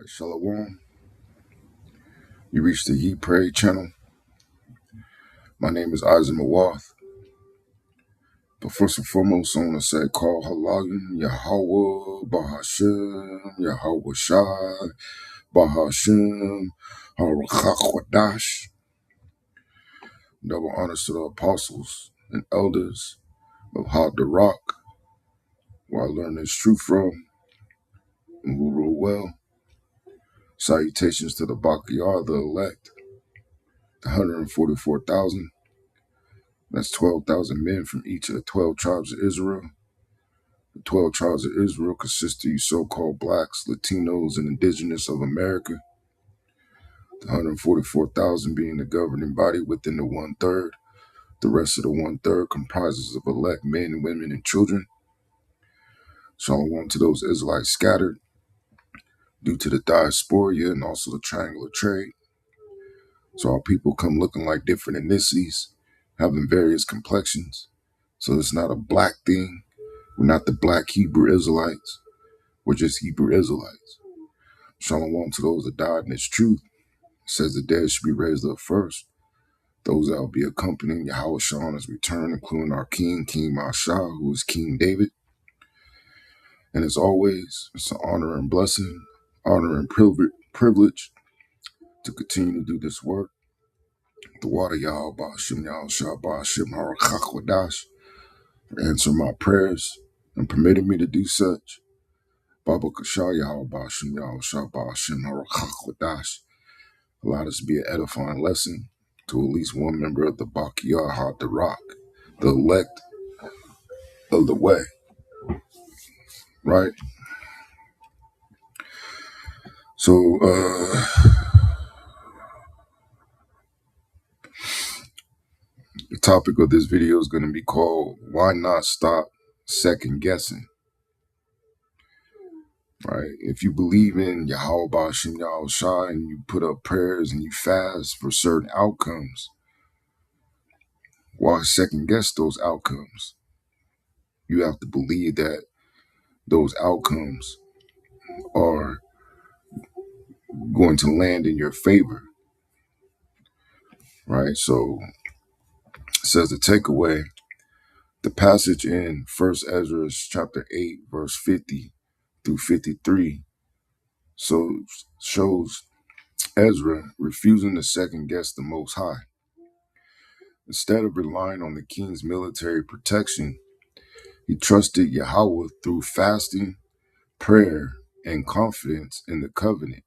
Shalom. You reached the He Pray channel. My name is Isaac Mawath. But first and foremost, I want to say, call Halayim, Yahweh, Bahashem, Yahweh Shai, Bahashem, Harakhakwadash. Double honors to the apostles and elders of Had the Rock, where I learned this truth from, and who rule well. Salutations to the Bakiyar, the elect, the 144,000. That's 12,000 men from each of the 12 tribes of Israel. The 12 tribes of Israel consist of you so-called blacks, Latinos, and indigenous of America. The 144,000 being the governing body within the one-third. The rest of the one-third comprises of elect men, women, and children. Shalom to those Israelites scattered due to the diaspora and also the triangular trade. So our people come looking like different ethnicities, having various complexions. So it's not a black thing. We're not the black Hebrew Israelites. We're just Hebrew Israelites. Shalom to those that died in its truth. It says the dead should be raised up first. Those that will be accompanying Yahweh Shah on his return, including our King, King Mashah, who is King David. And as always, it's an honor and blessing, honor and privilege to continue to do this work. The water Yahweh Ba'ashim Yahweh Shah Ba'ashim Harachakwadash for answering my prayers and permitting me to do such. Baba Kashah Yahweh Ba'ashim Yahweh Shah Ba'ashim Harachakwadash. Allowed us to be an edifying lesson to at least one member of the Bakiyah Had the Rock, the elect of the way, right? So, the topic of this video is going to be called, Why Not Stop Second Guessing, right? If you believe in Yahweh Ba'ashim Yahweh Shai and you put up prayers and you fast for certain outcomes, why second guess those outcomes? You have to believe that those outcomes are going to land in your favor, right? So it says the takeaway, the passage in First Ezra chapter 8, verse 50 through 53, so shows Ezra refusing to second guess the Most High. Instead of relying on the king's military protection, he trusted Yahweh through fasting, prayer, and confidence in the covenant.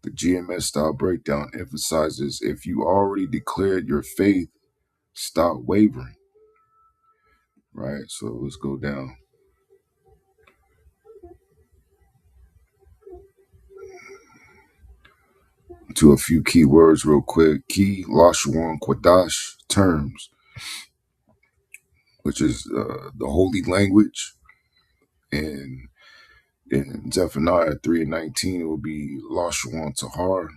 The GMS style breakdown emphasizes, if you already declared your faith, stop wavering. Right, so let's go down to a few key words real quick. Key Lashawan Kwadash terms, which is the holy language. And in Zephaniah 3 and 19, it will be Lashawan Tahar,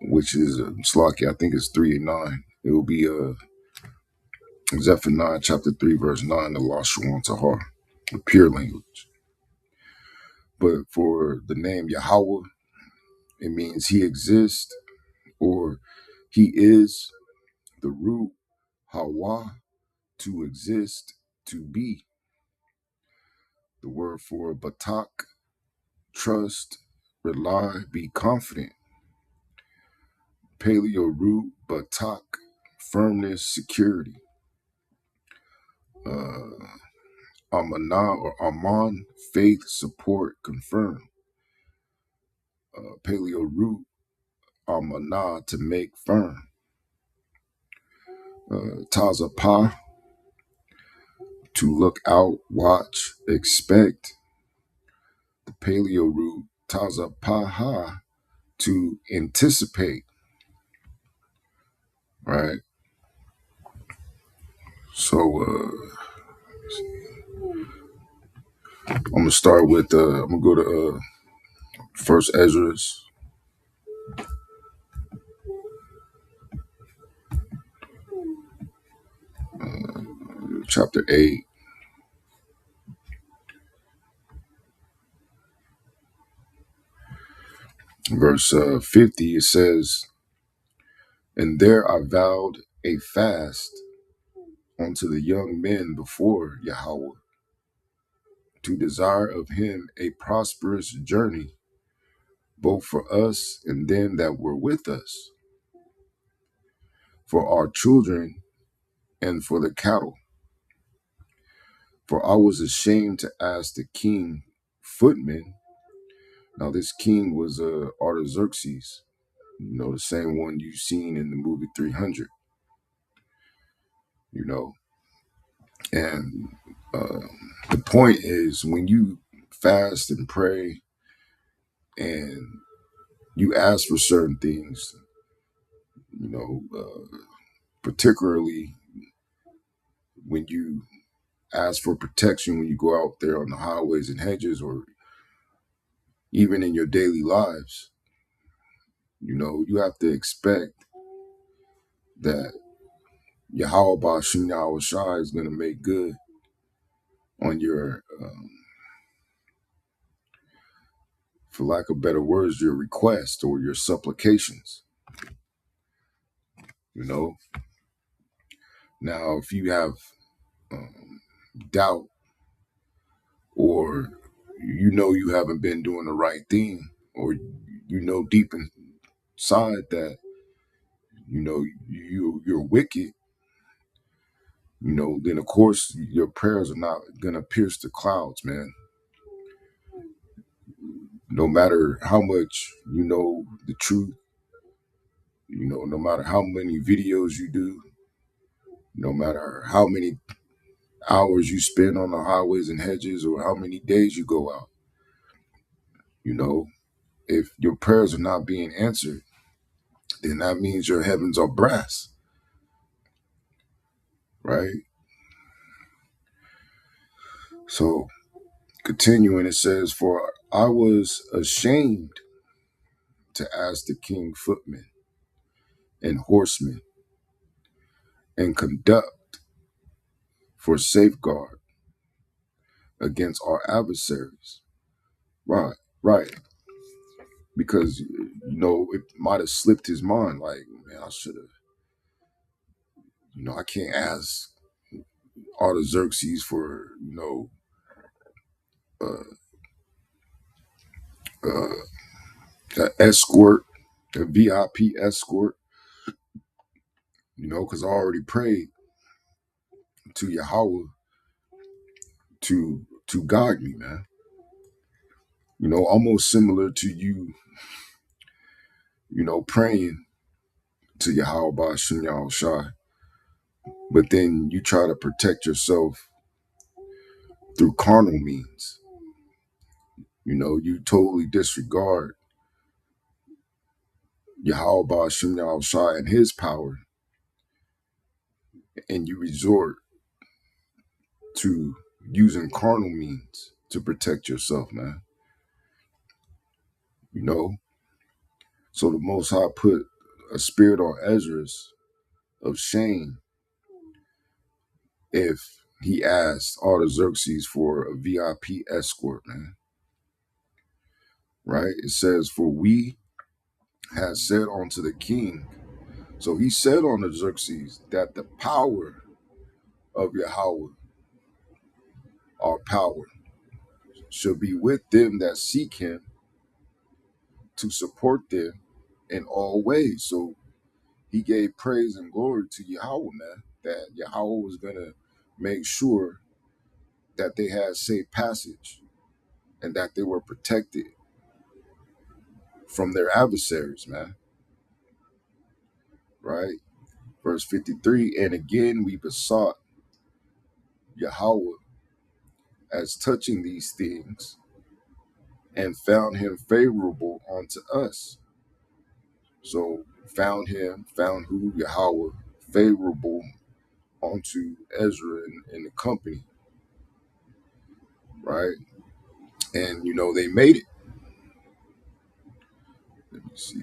which is Slaki, I think it's 3 and 9. It will be Zephaniah chapter 3, verse 9, the Lashawan Tahar, the pure language. But for the name Yahweh, it means he exists or he is, the root Hawa, to exist, to be. The word for batak, trust, rely, be confident. Paleo root batak, firmness, security. Amanah or Aman, faith, support, confirm. Paleo root Amanah, to make firm. Tazapah, to look out, watch, expect. The paleo root Tazapaha, to anticipate. Right. So I'm gonna start with I'm gonna go to First Ezra chapter 8. Verse 50, it says, "And there I vowed a fast unto the young men before Yahweh, to desire of him a prosperous journey, both for us and them that were with us, for our children and for the cattle. For I was ashamed to ask the king footmen." Now this king was Artaxerxes, the same one you've seen in the movie 300, you know. And uh, the point is, when you fast and pray and you ask for certain things, particularly when you ask for protection when you go out there on the highways and hedges, or even in your daily lives, you have to expect that Yahweh Ba'Shem Yahweh Shai is going to make good on your, for lack of better words, your request or your supplications. Now, if you have doubt, or you haven't been doing the right thing, or deep inside that you're wicked, then of course your prayers are not gonna pierce the clouds, man. No matter how much you know the truth, no matter how many videos you do, no matter how many hours you spend on the highways and hedges, or how many days you go out, if your prayers are not being answered, then that means your heavens are brass, right? So continuing, it says, "For I was ashamed to ask the king footmen and horsemen and conduct for safeguard against our adversaries." Right, right. Because, it might have slipped his mind, like, man, I should have, I can't ask Artaxerxes for, uh, an escort, a VIP escort, because I already prayed to Yahweh to guide me, man. Almost similar to you, praying to Yahweh Ba'Shem Yahweh Shai, but then you try to protect yourself through carnal means. You totally disregard Yahweh Ba'Shem Yahweh Shai and his power, and you resort to using carnal means to protect yourself, man. So the Most High put a spirit on Esdras of shame if he asked Artaxerxes for a VIP escort, man. Right? It says, "For we had said unto the king," so he said unto Xerxes, "that the power of Yahweh, our power, shall be with them that seek him, to support them in all ways." So he gave praise and glory to Yahweh, man, that Yahweh was going to make sure that they had safe passage and that they were protected from their adversaries, man. Right? Verse 53, "And again we besought Yahweh as touching these things, and found him favorable unto us." So found who? Yahweh, favorable unto Ezra and the company, right? And they made it. Let me see.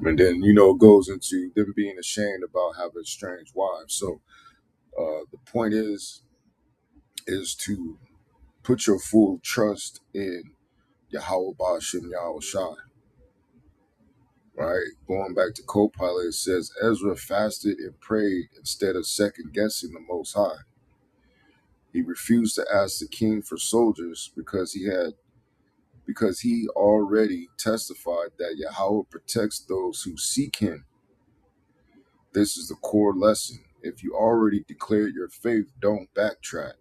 And then, it goes into them being ashamed about having strange wives. So the point is to put your full trust in Yahweh Ba'ashem Yahweh Shai, right? Going back to co-pilot, it says Ezra fasted and prayed instead of second guessing the Most High. He refused to ask the king for soldiers because he already testified that Yahweh protects those who seek him. This is the core lesson. If you already declared your faith, don't backtrack.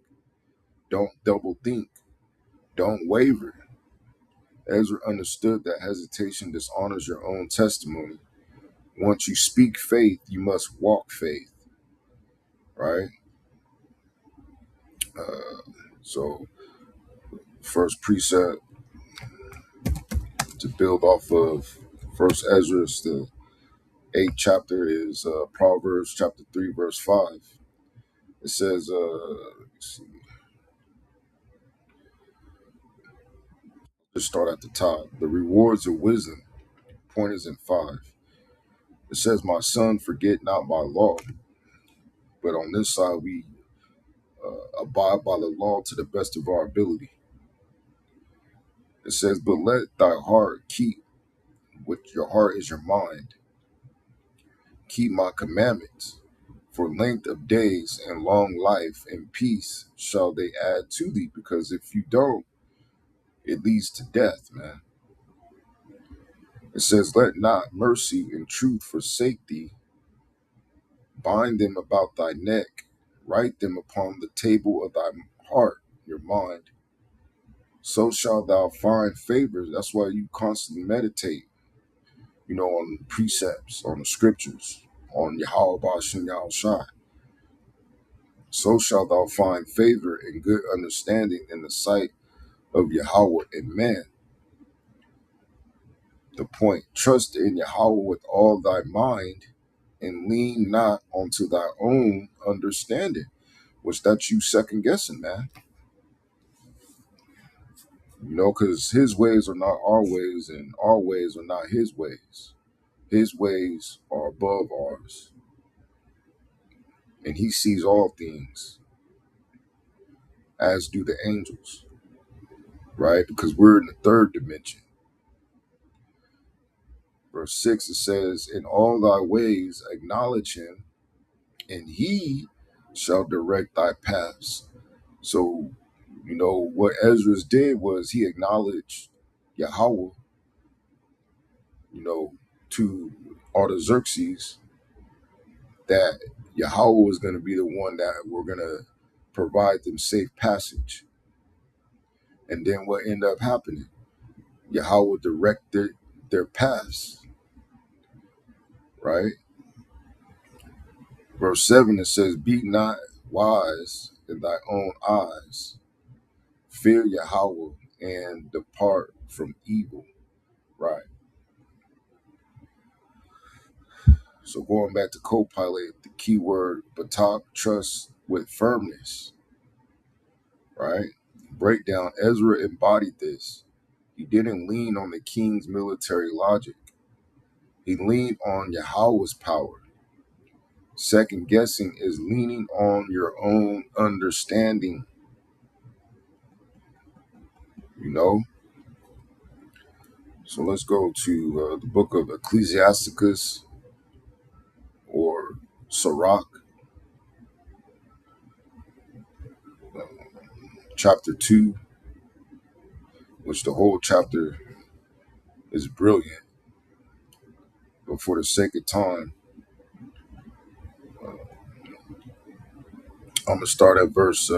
Don't double think. Don't waver. Ezra understood that hesitation dishonors your own testimony. Once you speak faith, you must walk faith, right? So, first precept to build off of First Ezra, the 8th chapter, is Proverbs chapter 3, verse 5. It says, let's see, let's start at the top. The rewards of wisdom, point is in 5. It says, my son, forget not my law. But on this side, we abide by the law to the best of our ability. It says, but let thy heart keep, which your heart is your mind, keep my commandments. For length of days and long life and peace shall they add to thee. Because if you don't, it leads to death, man. It says, let not mercy and truth forsake thee. Bind them about thy neck. Write them upon the table of thy heart, your mind. So shalt thou find favor. That's why you constantly meditate, on precepts, on the scriptures, on Yahweh Ba'ashem Yahweh Shai. So shalt thou find favor and good understanding in the sight of Yahweh and man. The point, trust in Yahweh with all thy mind and lean not onto thy own understanding, which that's you second guessing, man. Because his ways are not our ways and our ways are not his ways. His ways are above ours. And he sees all things, as do the angels, right? Because we're in the third dimension. Verse 6, it says, in all thy ways acknowledge him, and he shall direct thy paths. So, what Ezra did was he acknowledged Yahweh, to Artaxerxes, that Yahweh was going to be the one that we're going to provide them safe passage. And then what ended up happening? Yahweh directed their paths, right? Verse 7, it says, be not wise in thy own eyes. Fear Yahweh and depart from evil, right? So going back to co-pilot, the key word, batak, trust with firmness, right? Breakdown, Ezra embodied this. He didn't lean on the king's military logic. He leaned on Yahweh's power. Second guessing is leaning on your own understanding, So let's go to the book of Ecclesiasticus, or Sirach, chapter 2, which the whole chapter is brilliant. But for the sake of time, I'm going to start at verse,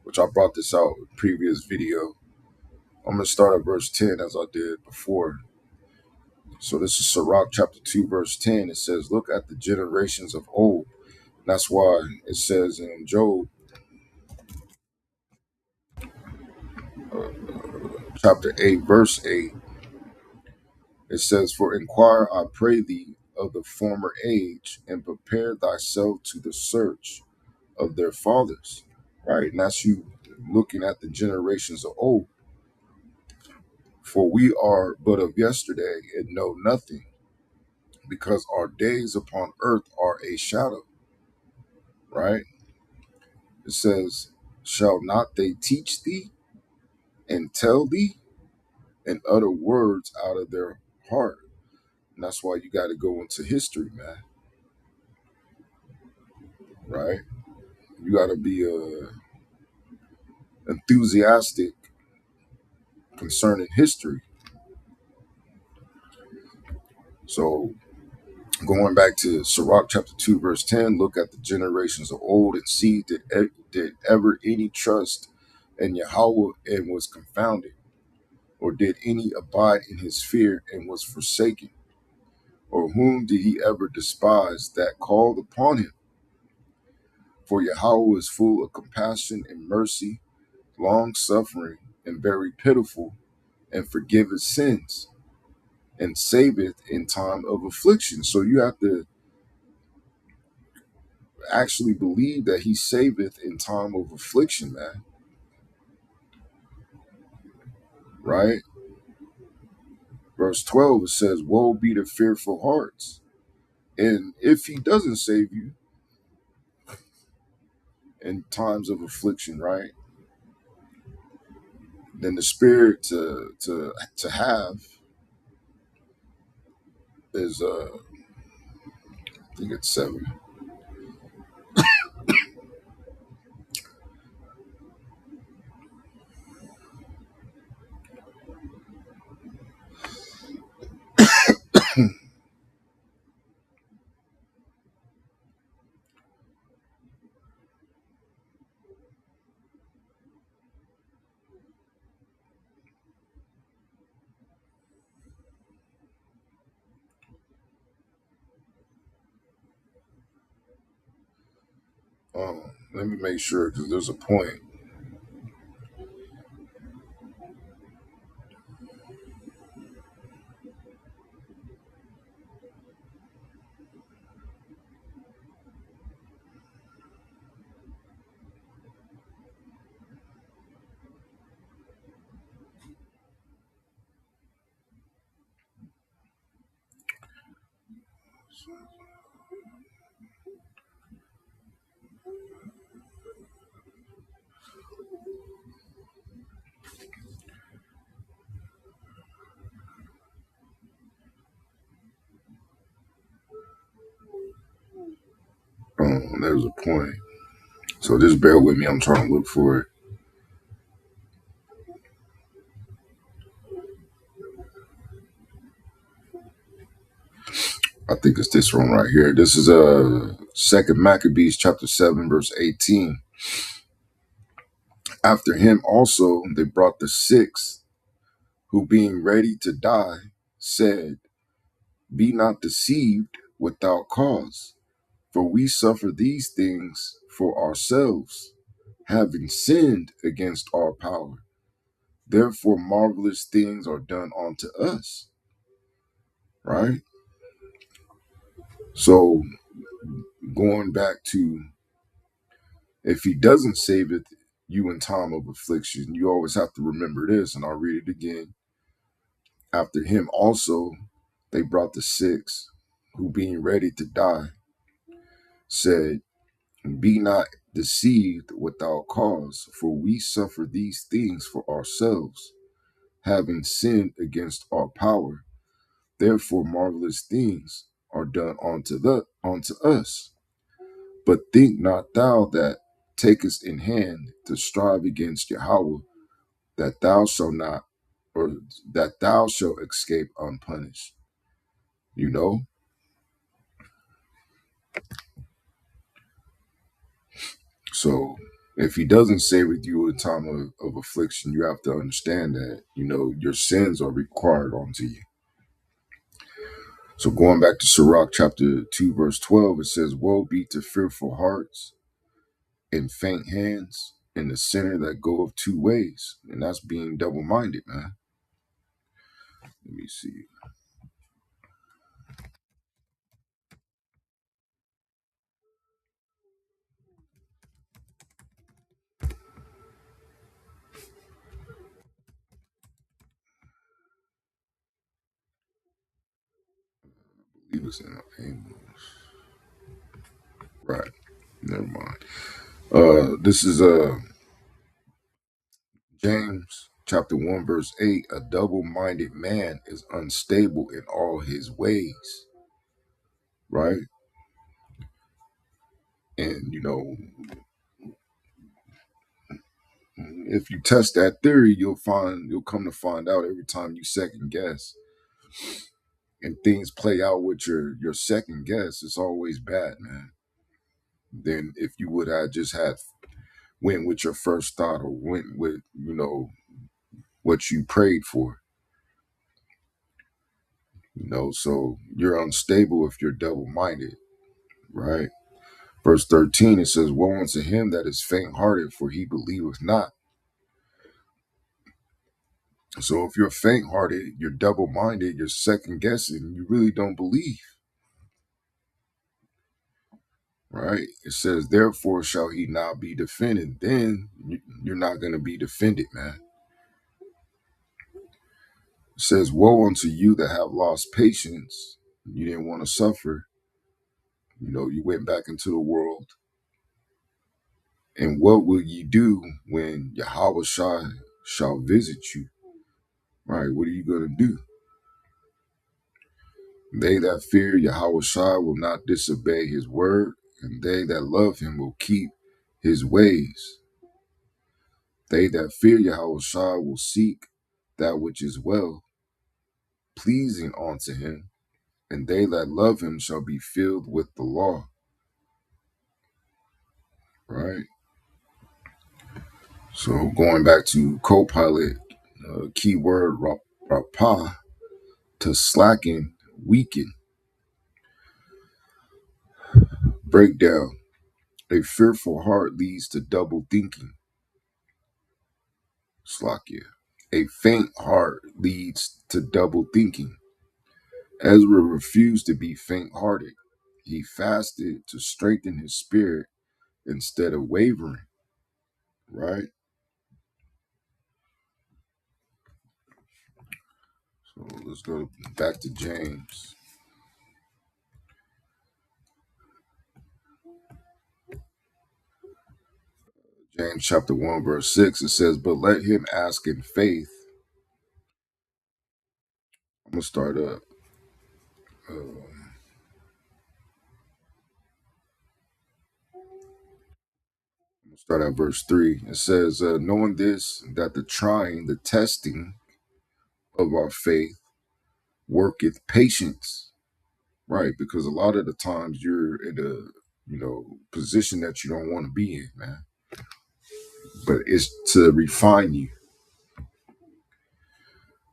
which I brought this out in the previous video. I'm going to start at verse 10 as I did before. So this is Sirach chapter 2, verse 10. It says, look at the generations of old. That's why it says in Job, chapter 8, verse 8, it says, for inquire, I pray thee, of the former age, and prepare thyself to the search of their fathers. Right? And that's you looking at the generations of old. For we are but of yesterday and know nothing, because our days upon earth are a shadow, right? It says, shall not they teach thee and tell thee and utter words out of their heart? And that's why you got to go into history, man, right? You got to be enthusiastic concerning history. So going back to Sirach chapter 2, verse 10, look at the generations of old and see did ever any trust in Yahweh and was confounded, or did any abide in his fear and was forsaken? Or whom did he ever despise that called upon him? For Yahweh is full of compassion and mercy, long suffering, and very pitiful, and forgiveth sins, and saveth in time of affliction. So you have to actually believe that he saveth in time of affliction, man, right? Verse 12, it says, woe be to fearful hearts. And if he doesn't save you in times of affliction, right, then the spirit to have is I think it's 7. Let me make sure because there's a point. There's a point. So just bear with me. I'm trying to look for it. I think it's this one right here. This is Second Maccabees chapter 7, verse 18. After him also they brought the sixth, who being ready to die, said, be not deceived without cause, for we suffer these things for ourselves, having sinned against our power. Therefore marvelous things are done unto us. Right? So going back to, if he doesn't save it you in time of affliction, you always have to remember this, and I'll read it again. After him also they brought the six, who being ready to die, said, be not deceived without cause, for we suffer these things for ourselves, having sinned against our power. Therefore marvelous things are done unto us. But think not thou that takest in hand to strive against Yahweh, that thou shalt not, or that thou shalt escape unpunished. You know? So if he doesn't save with you in time of affliction, you have to understand that, your sins are required onto you. So going back to Sirach chapter 2, verse 12, it says, woe be to fearful hearts and faint hands, and the sinner that goeth two ways. And that's being double-minded, man. Let me see. Amos and Amos. Right. Never mind. This is James chapter 1, verse 8. A double-minded man is unstable in all his ways. Right? And if you test that theory, you'll come to find out every time you second guess and things play out with your second guess, it's always bad, man. Then if you would have just had went with your first thought or went with, what you prayed for. So you're unstable if you're double-minded, right? Verse 13, it says, woe unto him that is faint-hearted, for he believeth not. So if you're faint-hearted, you're double-minded, you're second-guessing, you really don't believe, right? It says, therefore shall he not be defended. Then you're not going to be defended, man. It says, woe unto you that have lost patience. You didn't want to suffer. You went back into the world. And what will ye do when Yahweh shall visit you? Right? What are you going to do? They that fear Yahweh will not disobey his word, and they that love him will keep his ways. They that fear Yahweh will seek that which is well, pleasing unto him, and they that love him shall be filled with the law. Right? So going back to Copilot, keyword rapah, to slacken, weaken. Breakdown. A fearful heart leads to double thinking. Slakia. A faint heart leads to double thinking. Ezra refused to be faint-hearted. He fasted to strengthen his spirit instead of wavering. Right? So let's go back to James. James chapter 1, verse 6, it says, but let him ask in faith. I'm going to start up. Start at verse 3. It says, knowing this, that the trying, the testing of our faith worketh patience. Right? Because a lot of the times you're in a, position that you don't want to be in, man. But it's to refine you.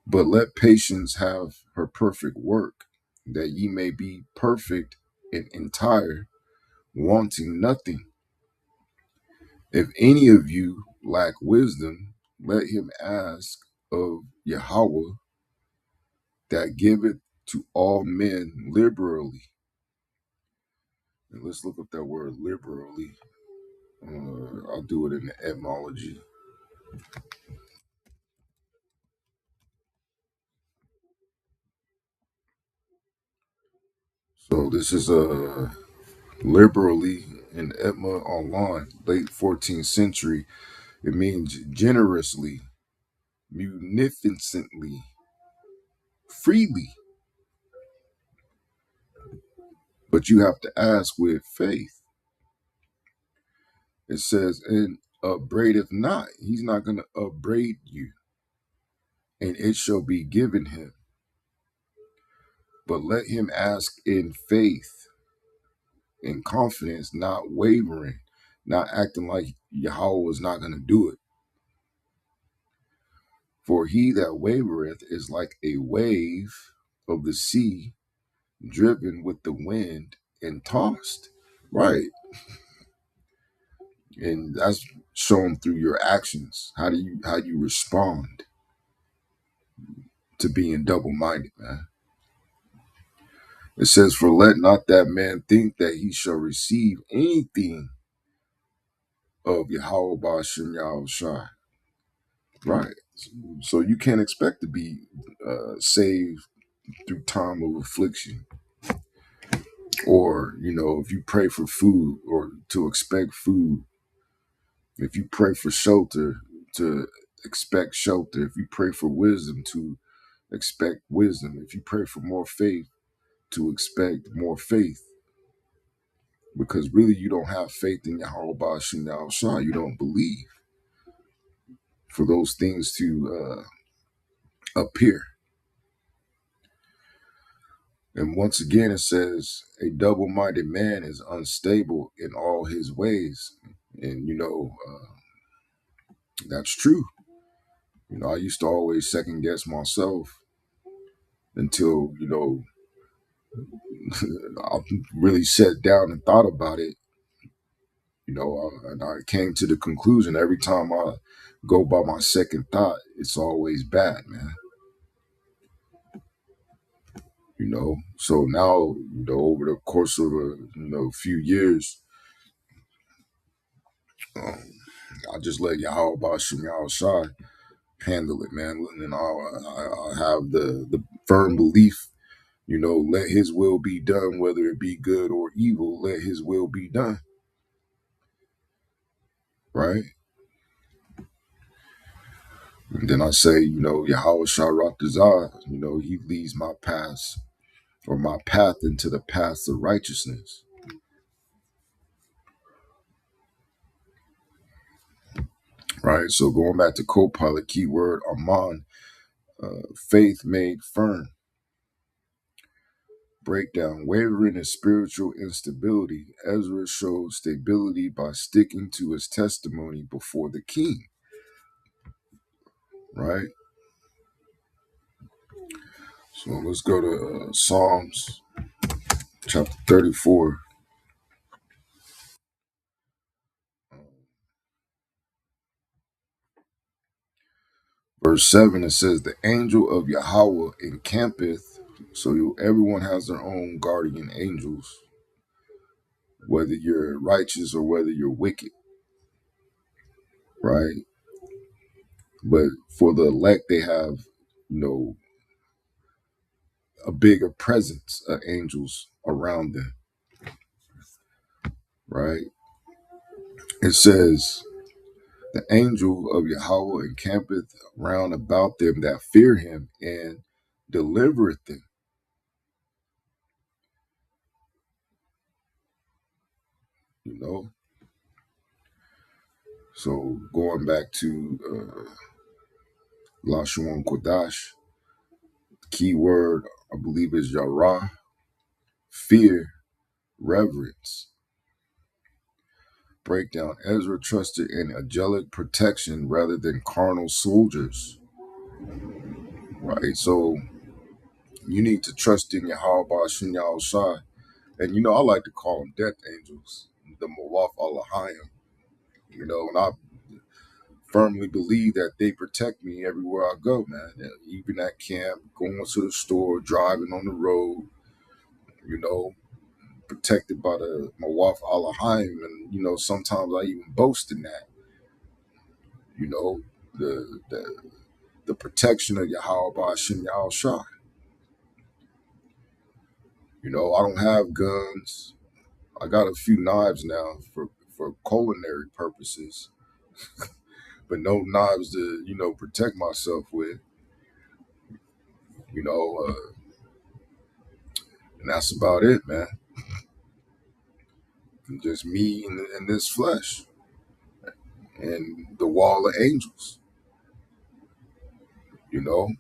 But let patience have her perfect work, that ye may be perfect and entire, wanting nothing. If any of you lack wisdom, let him ask of Yahweh, that giveth to all men liberally. And let's look up that word liberally. I'll do it in the etymology. So this is liberally in Etma online, late 14th century. It means generously, munificently, freely. But you have to ask with faith. It says, and upbraideth not. He's not going to upbraid you. And it shall be given him. But let him ask in faith, in confidence, not wavering, not acting like Yahweh is not going to do it. For he that wavereth is like a wave of the sea, driven with the wind and tossed. Right. And that's shown through your actions. How you respond to being double-minded, man. It says, for let not that man think that he shall receive anything of Yahweh Ba'ashem Yahushua. Right. So you can't expect to be saved through time of affliction. Or, if you pray for food or to expect food, if you pray for shelter to expect shelter, if you pray for wisdom to expect wisdom, if you pray for more faith to expect more faith, because really you don't have faith in Yahweh Bashim Shah. You don't believe for those things to appear. And once again, it says a double-minded man is unstable in all his ways. And, that's true. I used to always second guess myself until, I really sat down and thought about it, and I came to the conclusion every time I go by my second thought, it's always bad, man. So now, over the course of a few years, um, I just let Yahweh Bashim Shai handle it, man. And I have the firm belief, let his will be done, whether it be good or evil, let his will be done, right? And then I say, Yahweh Sharat Dazah, he leads my path or my path into the paths of righteousness, right? So going back to co-pilot, keyword Aman, faith made firm. Breakdown, wavering in spiritual instability. Ezra showed stability by sticking to his testimony before the king, right? So let's go to Psalms chapter 34. Verse 7, it says, the angel of Yahweh encampeth. So everyone has their own guardian angels, whether you're righteous or whether you're wicked, right? But for the elect, they have, a bigger presence of angels around them, right? It says, the angel of Yahweh encampeth round about them that fear him and delivereth them. So going back to Lashon Kodash, key word I believe is Yarah, fear, reverence. Breakdown, Ezra trusted in angelic protection rather than carnal soldiers, right? So you need to trust in Yahweh Ba'ashin Yahushai. And I like to call them death angels, the Mawaf Allahayim. And I firmly believe that they protect me everywhere I go, man. Even at camp, going to the store, driving on the road, you know, protected by the Mawaf Allahayim. And, sometimes I even boast in that, you know, the the, the protection of Yahweh Ba'ashin Yahushai. I don't have guns. I got a few knives now for culinary purposes, but no knives to, protect myself with, and that's about it, man. Just me and this flesh and the wall of angels. You know,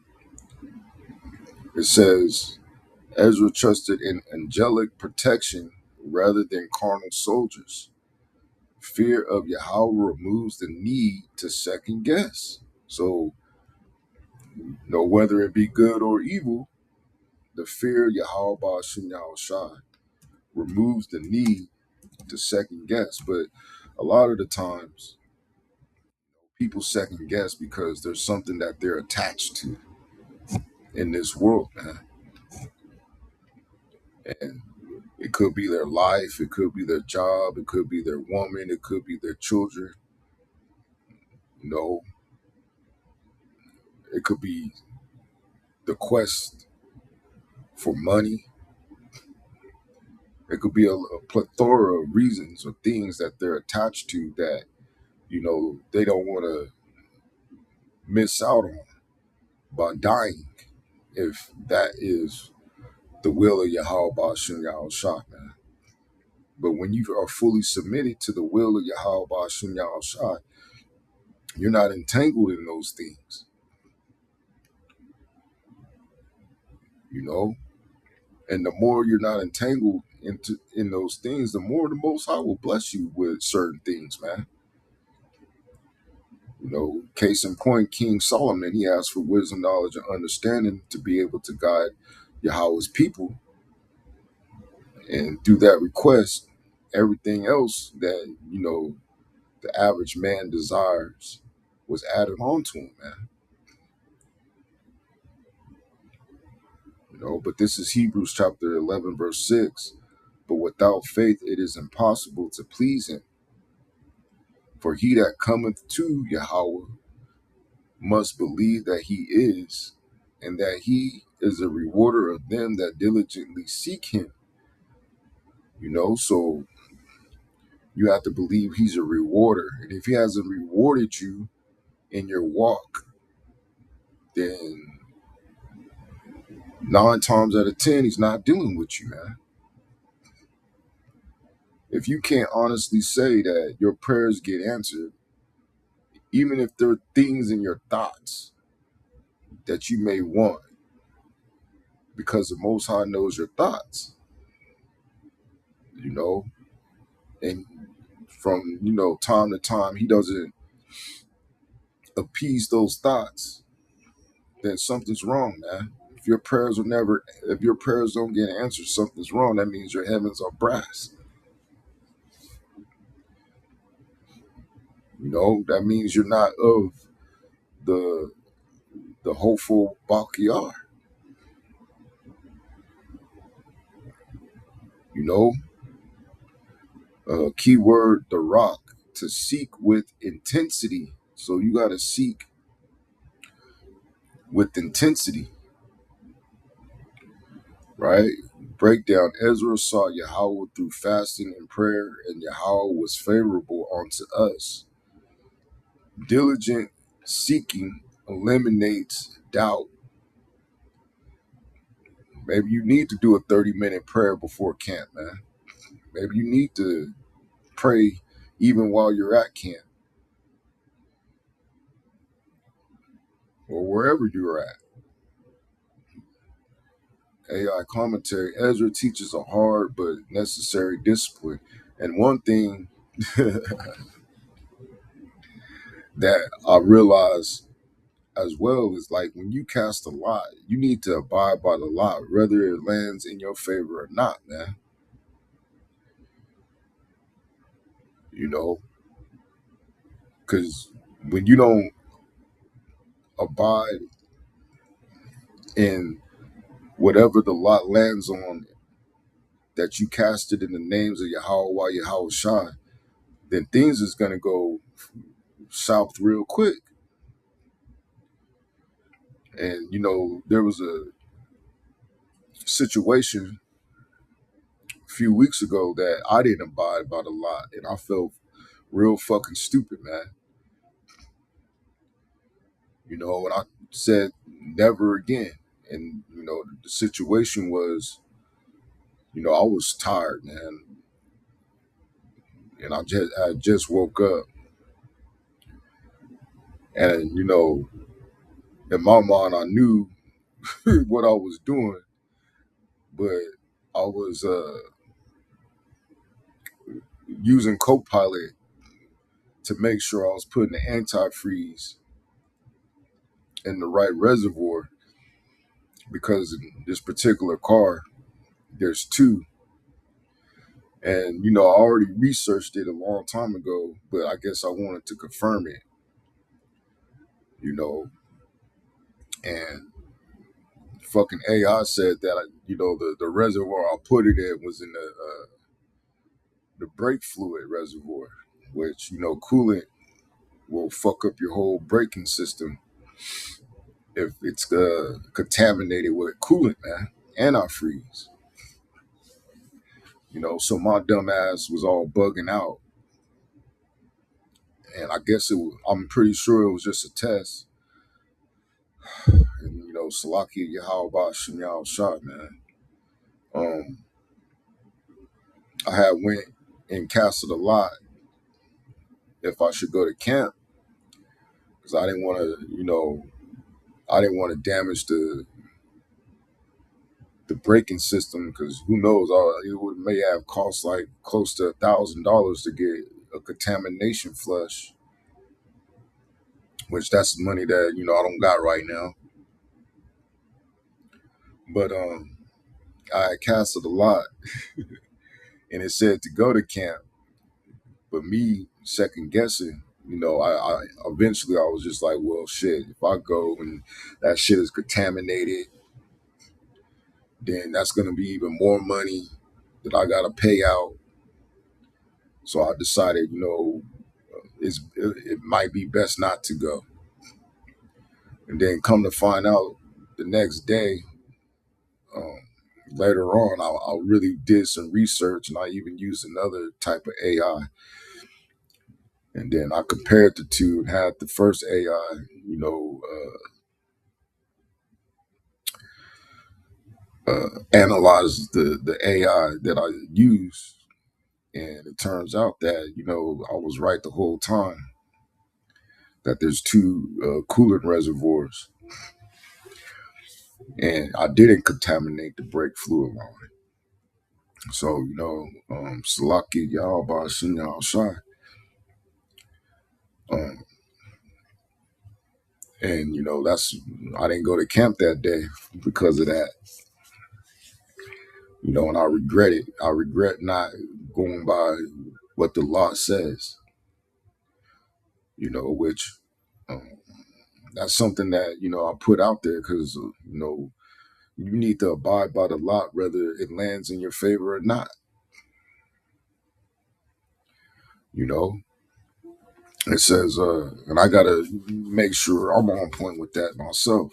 it says Ezra trusted in angelic protection rather than carnal soldiers. Fear of Yahweh removes the need to second guess. So, whether it be good or evil, the fear of Yahweh Ba'ashin Yahushai removes the need to second guess. But a lot of the times, people second guess because there's something that they're attached to in this world, man. And it could be their life, it could be their job, it could be their woman, it could be their children, you know, it could be the quest for money, It could be a plethora of reasons or things that they're attached to that, they don't want to miss out on by dying, if that is the will of Yahweh Ba'ashim Yahushua, man. But when you are fully submitted to the will of Yahweh Ba'ashim Yahushua, you're not entangled in those things, you know? And the more you're not entangled in those things, the more the Most High will bless you with certain things, man. Case in point, King Solomon, he asked for wisdom, knowledge, and understanding to be able to guide Yahweh's people. And through that request, everything else that, the average man desires was added on to him, man. But this is Hebrews chapter 11, verse 6. But without faith, it is impossible to please him. For he that cometh to Yahweh must believe that he is, and that he is a rewarder of them that diligently seek him. So you have to believe he's a rewarder. And if he hasn't rewarded you in your walk, then 9 times out of 10, he's not dealing with you, man. If you can't honestly say that your prayers get answered, even if there are things in your thoughts that you may want, because the Most High knows your thoughts, and from, time to time, he doesn't appease those thoughts, then something's wrong, man. If your prayers don't get answered, something's wrong. That means your heavens are brass. That means you're not of the hopeful Bakiyar. Keyword, the rock, to seek with intensity. So you got to seek with intensity, right? Breakdown. Ezra saw Yahweh through fasting and prayer, and Yahweh was favorable unto us. Diligent seeking eliminates doubt. Maybe you need to do a 30-minute prayer before camp, man. Maybe you need to pray even while you're at camp or wherever you're at. AI commentary. Ezra teaches a hard but necessary discipline. And one thing that I realize as well is, like, when you cast a lot, you need to abide by the lot, whether it lands in your favor or not, man. Because when you don't abide in whatever the lot lands on, that you casted in the names of Yahweh, Yahweh Shai, then things is going to go south real quick. And, there was a situation a few weeks ago that I didn't abide by the lot, and I felt real fucking stupid, man. And I said never again. And, the situation was, I was tired, man. And I just woke up. And, in my mind, I knew what I was doing, but I was using Copilot to make sure I was putting the antifreeze in the right reservoir, because in this particular car, there's 2. And, I already researched it a long time ago, but I guess I wanted to confirm it, and fucking AI said that, the reservoir I put it in was in the brake fluid reservoir, which, coolant will fuck up your whole braking system if it's contaminated with coolant, man. Antifreeze. So my dumb ass was all bugging out, and I guess I'm pretty sure it was just a test. And Salaki Yahweh Shimyal shot, man. Um, I had went and casted a lot if I should go to camp because I didn't want to, I didn't want to damage the braking system because who knows, may have cost like close to $1,000 to get a contamination flush, which that's money that I don't got right now. But I had casted a lot, and it said to go to camp, but me second guessing. I eventually I was just like, well, shit. If I go and that shit is contaminated, then that's gonna be even more money that I gotta pay out. So I decided, it might be best not to go. And then come to find out the next day, um, later on, I really did some research and I even used another type of AI. And then I compared the two and had the first AI, analyze the AI that I use. And it turns out that, I was right the whole time, that there's two coolant reservoirs. And I didn't contaminate the brake fluid line. So, Salaki Yahweh Shin Shai. And, I didn't go to camp that day because of that. And I regret it. I regret not going by what the law says, which um, that's something that, I put out there because, you need to abide by the law, whether it lands in your favor or not. It says, and I got to make sure I'm on point with that myself.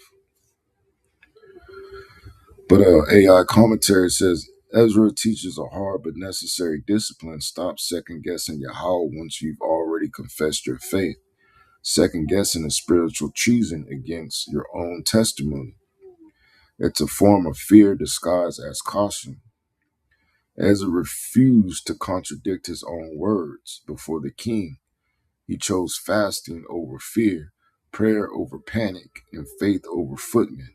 But AI commentary says, Ezra teaches a hard but necessary discipline. Stop second guessing your how once you've already confessed your faith. Second guessing is spiritual treason against your own testimony. It's a form of fear disguised as caution. Ezra refused to contradict his own words before the king. He chose fasting over fear, prayer over panic, and faith over footmen.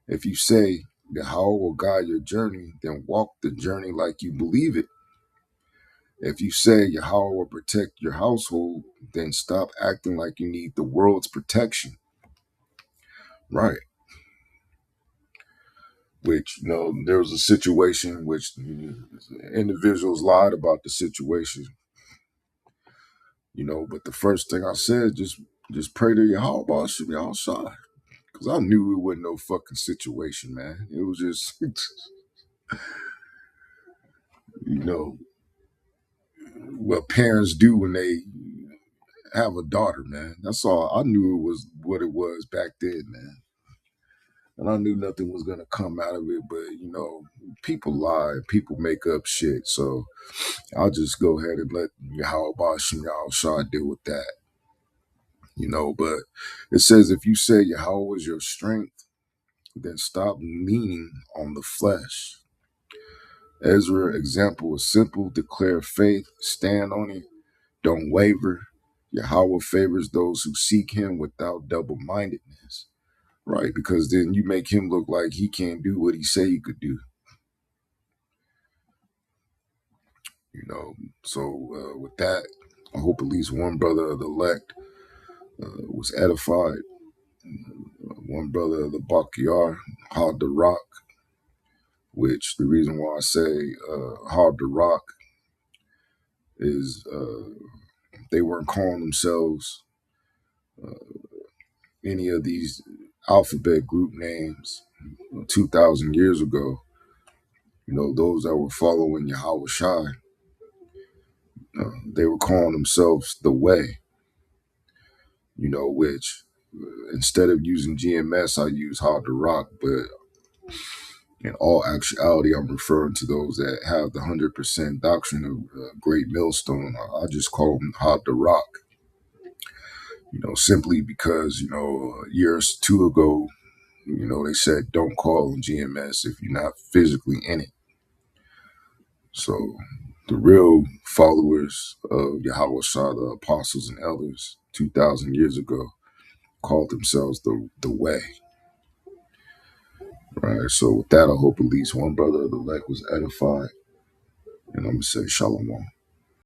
If you say, Yahweh will guide your journey, then walk the journey like you believe it. If you say Yahweh will protect your household, then stop acting like you need the world's protection. Right. Which, there was a situation which individuals lied about the situation, but the first thing I said, just pray to Yahweh, should be outside. Because I knew it wasn't no fucking situation, man. It was just, what parents do when they have a daughter, man. That's all. I knew it was what it was back then, man. And I knew nothing was gonna come out of it, but people lie, people make up shit. So I'll just go ahead and let Yahweh Shem Shah deal with that. But it says if you say Yahweh is your strength, then stop leaning on the flesh. Ezra example is simple: declare faith, stand on it, don't waver. Yahweh favors those who seek him without double-mindedness. Right, because then you make him look like he can't do what he say he could do. So with that, I hope at least one brother of the elect was edified. One brother of the Bakyar, Had the Rock, which the reason why I say Had the Rock is they weren't calling themselves any of these alphabet group names 2,000 years ago. Those that were following Yahweh Shai, they were calling themselves the Way, which instead of using GMS, I use Hard to Rock. But In all actuality, I'm referring to those that have the 100% doctrine of Great Millstone. I just call them Hod the Rock, simply because, years two ago, they said don't call on GMS if you're not physically in it. So the real followers of Yahweh Shah, the apostles and elders 2,000 years ago, called themselves the Way. Right. So with that, I hope at least one brother of the elect was edified. And I'm going to say Shalom.